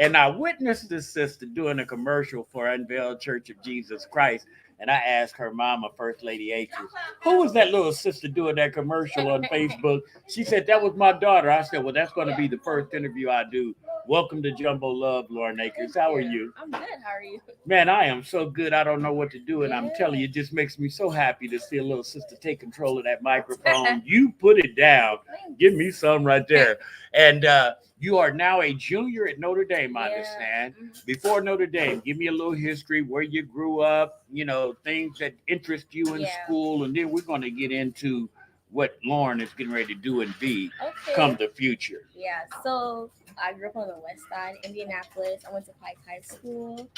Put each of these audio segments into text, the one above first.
And I witnessed this sister doing a commercial for Unveiled Church of Jesus Christ. And I asked her mama, First Lady Acres, who was that little sister doing that commercial on Facebook? She said, that was my daughter. I said, well, that's going to be the first interview I do. Welcome to Jumbo Love, Lauren Akers. How are you? I'm good. How are you? Man, I am so good. I don't know what to do. And I'm telling you, it just makes me so happy to see a little sister take control of that microphone. You put it down. Give me some right there. And you are now a junior at Notre Dame, I understand. Before Notre Dame, give me a little history, where you grew up, things that interest you in school. And then we're going to get into what Lauren is getting ready to do and be come the future. Yeah, so I grew up on the west side, Indianapolis. I went to Pike High School.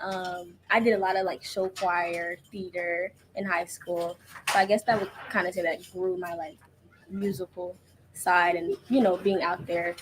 I did a lot of like show choir, theater in high school. So I guess that would kind of say that grew my like musical side and being out there.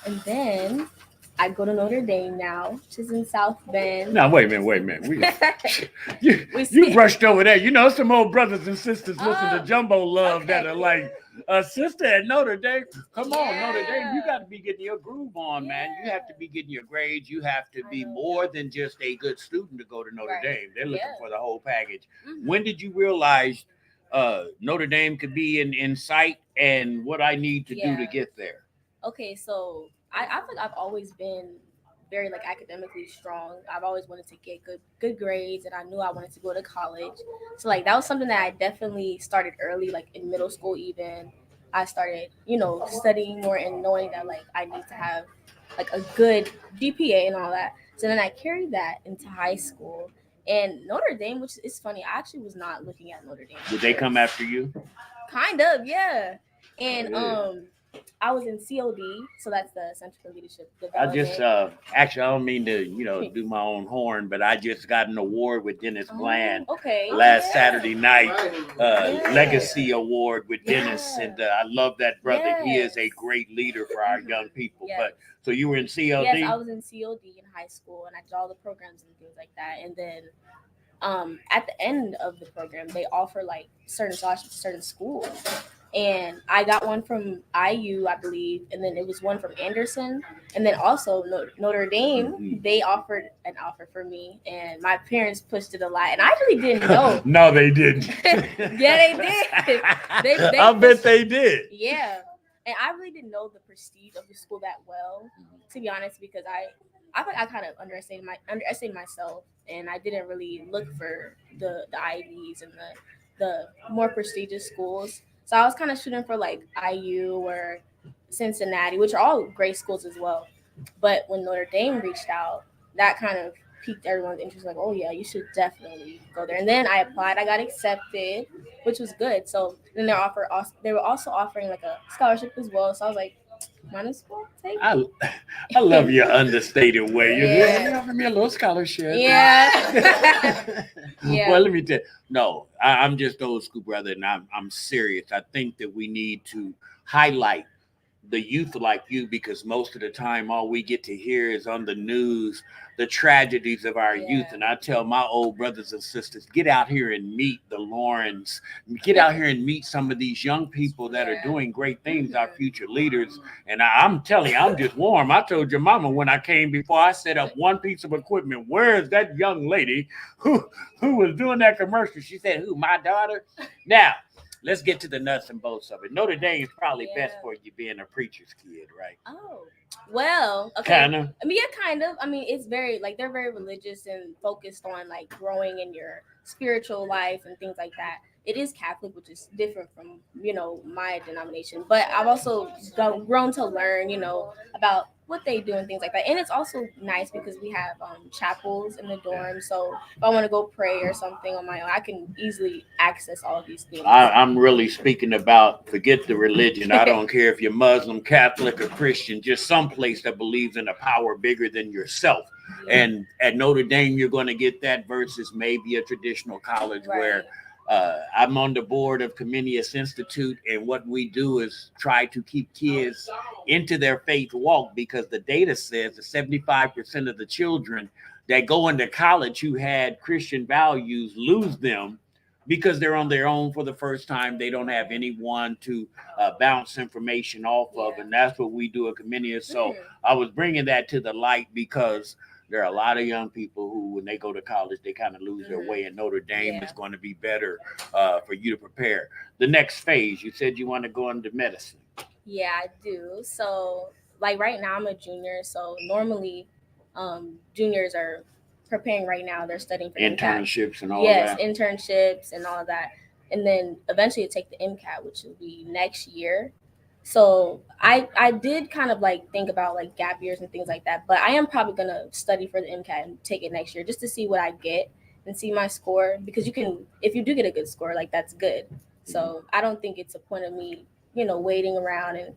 And then I go to Notre Dame now, which is in South Bend. Now wait a minute. You brushed over there. Some old brothers and sisters listen to Jumbo Love that are like, a sister at Notre Dame. Come on, Notre Dame. You got to be getting your groove on, man. You have to be getting your grades. You have to be more than just a good student to go to Notre Dame. They're looking for the whole package. When did you realize Notre Dame could be in sight and what I need to do to get there? Okay, so I feel like I've always been very like academically strong. I've always wanted to get good grades, and I knew I wanted to go to college. So like that was something that I definitely started early, like in middle school even. I started, studying more and knowing that like I need to have like a good GPA and all that. So then I carried that into high school. And Notre Dame, which is funny, I actually was not looking at Notre Dame. Did they come after you? Kind of, yeah. And I was in COD, so that's the Center for Leadership Development. I just actually, I don't mean to do my own horn, but I just got an award with Dennis Bland last Saturday night, Legacy Award with Dennis, and I love that brother. He is a great leader for our young people. But so you were in COD? Yes, I was in COD in high school, and I did all the programs and things like that. And then at the end of the program, they offer like certain scholarships to certain schools. And I got one from IU, I believe, and then it was one from Anderson, and then also Notre Dame. They offered an offer for me, and my parents pushed it a lot, and I really didn't know. No, they didn't. Yeah, they did. I bet they did. Yeah, and I really didn't know the prestige of the school that well, to be honest, because I think I kind of underestimated myself, and I didn't really look for the Ivies and the more prestigious schools. So I was kind of shooting for like IU or Cincinnati, which are all great schools as well. But when Notre Dame reached out, that kind of piqued everyone's interest. Like, oh yeah, you should definitely go there. And then I applied. I got accepted, which was good. So then they were also offering like a scholarship as well. So I was like, might as well take it. I love your understated way. You offered me a little scholarship. Yeah. Yeah. Well, let me tell you. No, I'm just old school, brother, and I'm serious. I think that we need to highlight the youth like you, because most of the time all we get to hear is on the news the tragedies of our youth. And I tell my old brothers and sisters, get out here and meet the Laurens, get out here and meet some of these young people that are doing great things, our future leaders. And I'm telling you, I'm just warm. I told your mama when I came before I set up one piece of equipment, where is that young lady who was doing that commercial? She said, who, my daughter? Now, let's get to the nuts and bolts of it. Notre Dame is probably best for you being a preacher's kid, right? Oh, well, okay. Kind of. I mean, yeah, kind of. I mean, it's very, like, they're very religious and focused on, like, growing in your spiritual life and things like that. It is Catholic, which is different from, my denomination. But I've also grown to learn, about what they do and things like that. And it's also nice because we have chapels in the dorm. So if I want to go pray or something on my own, I can easily access all of these things. I'm really speaking about, forget the religion. I don't care if you're Muslim, Catholic, or Christian, just some place that believes in a power bigger than yourself. And at Notre Dame, you're going to get that versus maybe a traditional college where I'm on the board of Comenius Institute, and what we do is try to keep kids into their faith walk, because the data says that 75% of the children that go into college who had Christian values lose them because they're on their own for the first time. They don't have anyone to bounce information off of, Yeah. and that's what we do at Comenius. So Mhm. I was bringing that to the light because there are a lot of young people who, when they go to college, they kind of lose their way, and Notre Dame Yeah. is going to be better for you to prepare. The next phase, you said you want to go into medicine. Yeah, I do. So, like right now, I'm a junior. So normally, juniors are preparing right now. They're studying for MCAT. Internships and all Yes, that. internships and all of that, and then eventually take the MCAT, which will be next year. So I did kind of like think about like gap years and things like that, but I am probably gonna study for the MCAT and take it next year just to see what I get and see my score, because you can, if you do get a good score, like that's good. So I don't think it's a point of me, waiting around and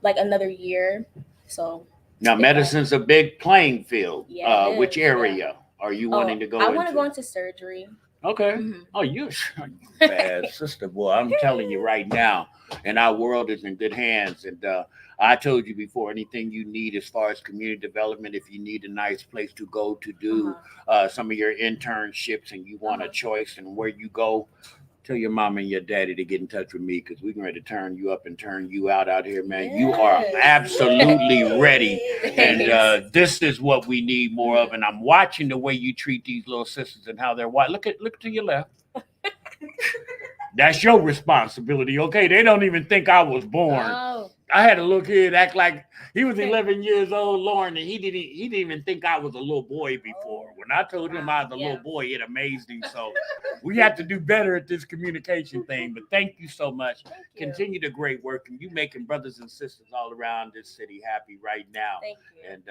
like another year. So Now, if medicine's a big playing field. Yeah, it Which is, area are you wanting to go I into? want to go into surgery. Okay. Mhm. Oh, you bad sister, boy. I'm telling you right now, and our world is in good hands. And I told you before, anything you need as far as community development, if you need a nice place to go to do some of your internships and you want a choice and where you go, tell your mom and your daddy to get in touch with me, because we're going to turn you up and turn you out here, man. You are Yes. absolutely ready. And Thanks. this is what we need more of. And I'm watching the way you treat these little sisters and how they're white. Look to your left. That's your responsibility, okay? They don't even think I was born. Oh, I had a little kid act like he was 11 years old, Lauren, and he didn't even think I was a little boy before. When I told him I was a little boy, it amazed him. So we have to do better at this communication thing. But thank you so much. thank you. Continue the great work, and you making brothers and sisters all around this city happy right now. Thank you. And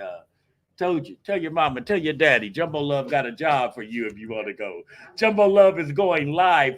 told you, tell your mama, tell your daddy, Jumbo Love got a job for you if you want to go. Jumbo Love is going live